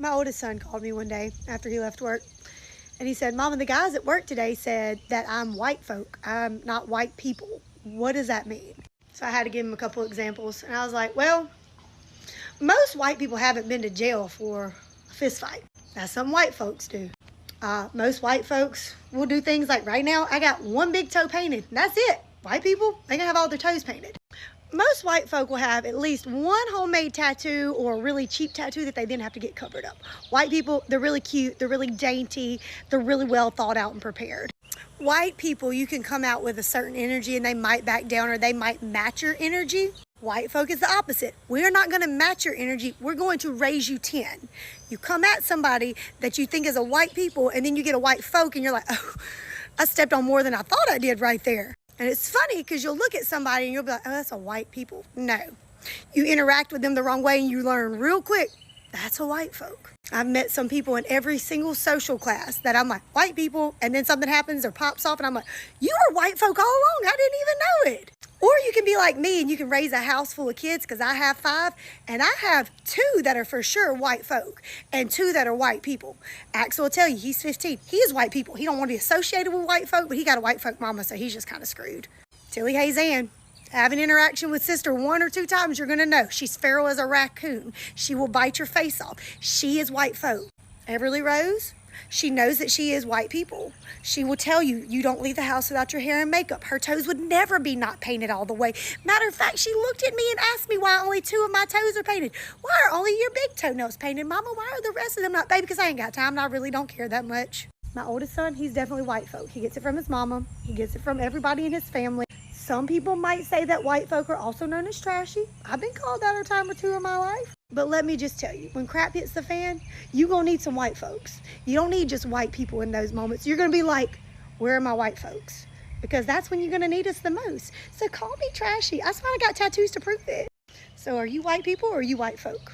My oldest son called me one day after he left work, and he said, Mama, the guys at work today said that I'm white folk. I'm not white people. What does that mean? So I had to give him a couple examples, and I was like, well, most white people haven't been to jail for a fist fight. That's something white folks do. Most white folks will do things like right now, I got one big toe painted. That's it. White people, they can have all their toes painted. Most white folk will have at least one homemade tattoo or a really cheap tattoo that they then have to get covered up. White people, they're really cute, they're really dainty, they're really well thought out and prepared. White people, you can come out with a certain energy and they might back down or they might match your energy. White folk is the opposite. We're not going to match your energy. We're going to raise you 10. You come at somebody that you think is a white people and then you get a white folk and you're like, oh, I stepped on more than I thought I did right there. And it's funny because you'll look at somebody and you'll be like, oh, that's a white people. No. You interact with them the wrong way and you learn real quick, that's a white folk. I've met some people in every single social class that I'm like, white people, and then something happens or pops off and I'm like, you were white folk all along. I didn't even know it. Or you can be like me and you can raise a house full of kids, because I have 5 and I have 2 that are for sure white folk and 2 that are white people. Axel will tell you, he's 15. He is white people. He don't want to be associated with white folk, but he got a white folk mama, so he's just kind of screwed. Tilly Hayes-Ann, have an interaction with sister 1 or 2 times, you're going to know. She's feral as a raccoon. She will bite your face off. She is white folk. Everly Rose, she knows that she is white people. She will tell you, you don't leave the house without your hair and makeup. Her toes would never be not painted all the way. Matter of fact, she looked at me and asked me why only 2 of my toes are painted. Why are only your big toenails painted, Mama? Why are the rest of them not? Baby, because I ain't got time and I really don't care that much. My oldest son, he's definitely white folk. He gets it from his mama. He gets it from everybody in his family. Some people might say that white folk are also known as trashy. I've been called that a time or 2 in my life. But let me just tell you, when crap hits the fan, you're going to need some white folks. You don't need just white people in those moments. You're going to be like, where are my white folks? Because that's when you're going to need us the most. So call me trashy. That's why I got tattoos to prove it. So are you white people or are you white folk?